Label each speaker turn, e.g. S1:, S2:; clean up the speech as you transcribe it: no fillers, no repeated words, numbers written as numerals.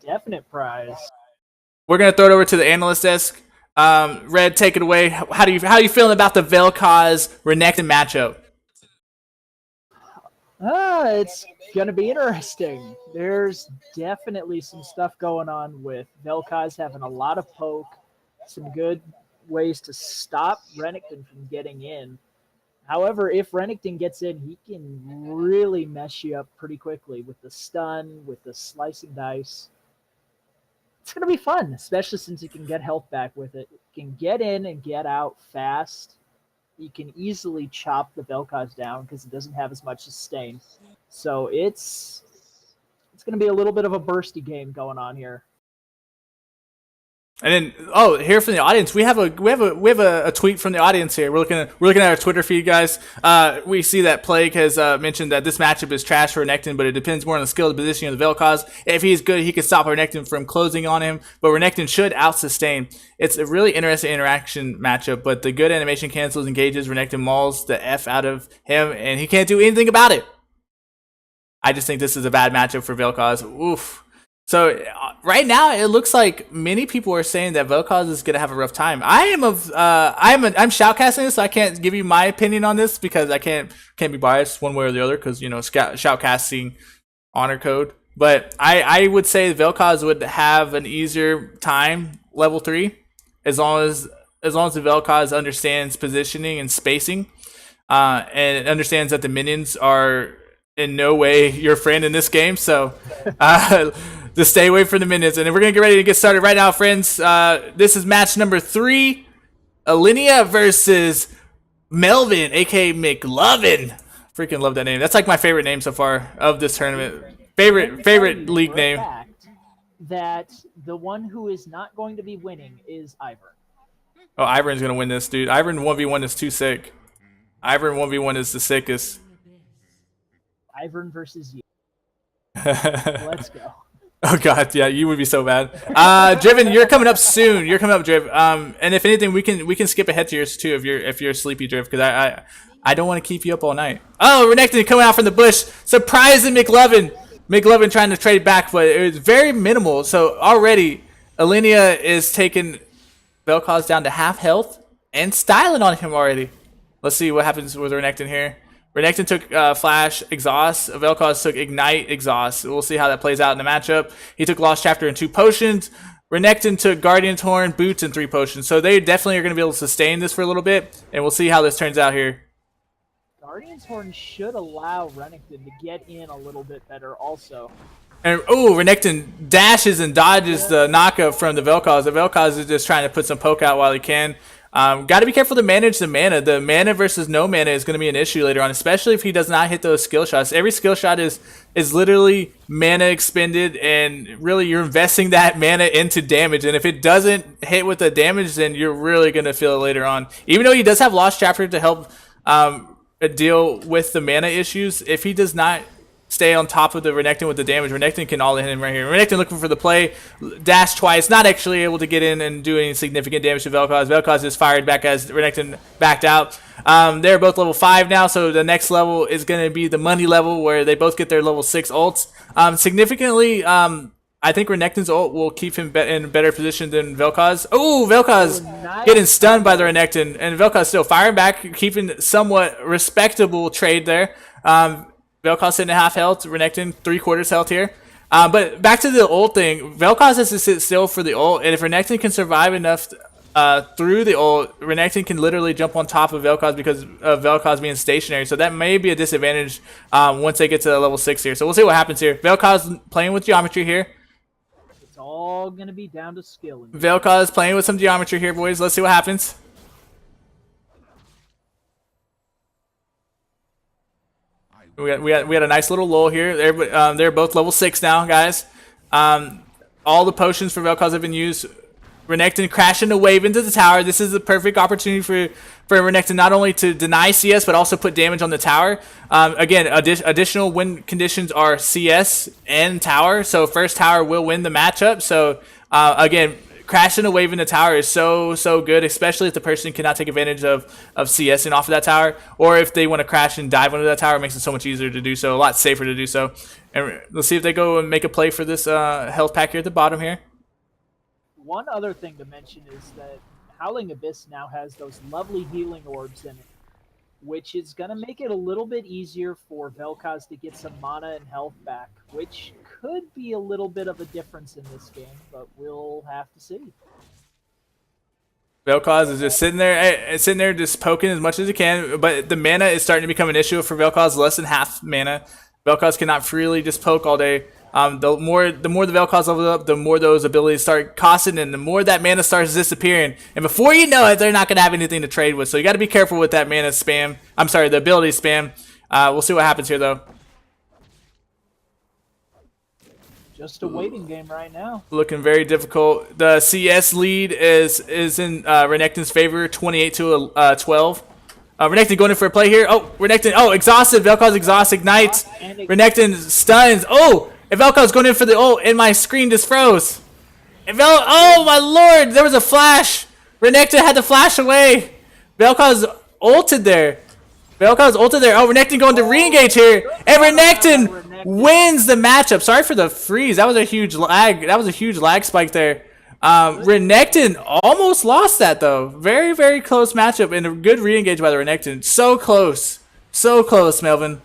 S1: definite prize.
S2: We're gonna throw it over to the analyst desk. Red, take it away. How you feeling about the Vel'Koz Renekton matchup?
S1: It's going to be interesting. There's definitely some stuff going on with Vel'Koz having a lot of poke, some good ways to stop Renekton from getting in. However, if Renekton gets in, he can really mess you up pretty quickly with the stun, with the slicing dice. It's going to be fun, especially since you can get health back with it. You can get in and get out fast. You can easily chop the Vel'Koz down because it doesn't have as much sustain. So it's going to be a little bit of a bursty game going on here.
S2: And then, here from the audience, we have a tweet from the audience here. We're looking at our Twitter feed, guys. We see that Plague has mentioned that this matchup is trash for Renekton, but it depends more on the skill and positioning of the Vel'Koz. If he's good, he can stop Renekton from closing on him, but Renekton should out-sustain. It's a really interesting interaction matchup, but the good animation cancels, engages, Renekton mauls the F out of him, and he can't do anything about it. I just think this is a bad matchup for Vel'Koz. Oof. So right now it looks like many people are saying that Vel'Koz is gonna have a rough time. I'm shoutcasting this, so I can't give you my opinion on this because I can't be biased one way or the other because shoutcasting honor code. But I would say Vel'Koz would have an easier time level 3 as long as the Vel'Koz understands positioning and spacing, and understands that the minions are in no way your friend in this game. So just stay away from the minions. And we're going to get ready to get started right now, friends. This is match number 3. Ellinia versus Melvin, a.k.a. McLovin. Freaking love that name. That's like my favorite name so far of this tournament. Favorite league name.
S1: That the one who is not going to be winning is Ivern.
S2: Oh, Ivern's going to win this, dude. Ivern 1v1 is too sick. Ivern 1v1 is the sickest.
S1: Ivern versus you. Let's go.
S2: Oh god, yeah, you would be so bad. Driven, you're coming up soon. You're coming up, Driv. And if anything, we can skip ahead to yours too if you're sleepy, Driv, because I don't want to keep you up all night. Oh, Renekton coming out from the bush, surprising McLovin. McLovin trying to trade back, but it was very minimal. So already, Ellinia is taking Vel'Koz down to half health and styling on him already. Let's see what happens with Renekton here. Renekton took Flash, Exhaust. Vel'Koz took Ignite, Exhaust. We'll see how that plays out in the matchup. He took Lost Chapter and 2 potions. Renekton took Guardian's Horn, Boots, and 3 potions. So they definitely are going to be able to sustain this for a little bit, and we'll see how this turns out here.
S1: Guardian's Horn should allow Renekton to get in a little bit better also.
S2: And Renekton dashes and dodges the knockup from the Vel'Koz. The Vel'Koz is just trying to put some poke out while he can. Got to be careful to manage the mana. The mana versus no mana is going to be an issue later on, especially if he does not hit those skill shots. Every skill shot is literally mana expended, and really you're investing that mana into damage. And if it doesn't hit with the damage, then you're really going to feel it later on. Even though he does have Lost Chapter to help deal with the mana issues, if he does not stay on top of the Renekton with the damage, Renekton can all in him right here. Renekton looking for the play, dash twice, not actually able to get in and do any significant damage to Vel'Koz. Vel'Koz is fired back as Renekton backed out. They're both level 5 now, so the next level is going to be the money level where they both get their level 6 ults. Significantly, I think Renekton's ult will keep him in a better position than Vel'Koz. Oh, Vel'Koz getting stunned by the Renekton, and Vel'Koz still firing back, keeping somewhat respectable trade there. Vel'Koz sitting at half health, Renekton 3/4 health here. But back to the ult thing, Vel'Koz has to sit still for the ult, and if Renekton can survive enough through the ult, Renekton can literally jump on top of Vel'Koz because of Vel'Koz being stationary. So that may be a disadvantage once they get to level 6 here. So we'll see what happens here. Vel'Koz playing with geometry here.
S1: It's all going to be down to skill.
S2: Vel'Koz playing with some geometry here, boys. Let's see what happens. We had a nice little lull here. They're both level 6 now, guys. All the potions for Vel'Koz have been used. Renekton crashing a wave into the tower. This is the perfect opportunity for Renekton not only to deny CS, but also put damage on the tower. Again, additional win conditions are CS and tower. So first tower will win the matchup. So again, crashing a wave in the tower is so good, especially if the person cannot take advantage of CSing off of that tower, or if they want to crash and dive under that tower, it makes it so much easier to do so, a lot safer to do so. And let's see if they go and make a play for this health pack here at the bottom here.
S1: One other thing to mention is that Howling Abyss now has those lovely healing orbs in it, which is going to make it a little bit easier for Vel'Koz to get some mana and health back, which could be a little bit of a difference in this game, but we'll have to see.
S2: Vel'Koz is just sitting there just poking as much as he can, but the mana is starting to become an issue for Vel'Koz, less than half mana. Vel'Koz cannot freely just poke all day. The more the Vel'Koz level up, the more those abilities start costing, and the more that mana starts disappearing. And before you know it, they're not going to have anything to trade with. So you got to be careful with that mana spam. I'm sorry, the ability spam. We'll see what happens here, though.
S1: Just a waiting game right now.
S2: Looking very difficult. The CS lead is in Renekton's favor, 28-12. Renekton going in for a play here. Oh, Renekton. Oh, exhausted. Vel'Koz exhaust ignites. Renekton stuns. Oh, and Vel'Koz going in for the ult, and my screen just froze. And oh my lord, there was a flash. Renekton had to flash away. Vel'Koz ulted there. Oh, Renekton going to re-engage here, and Renekton wins the matchup. Sorry for the freeze. That was a huge lag. That was a huge lag spike there. Renekton almost lost that though. Very, very close matchup and a good re-engage by the Renekton. So close, Melvin.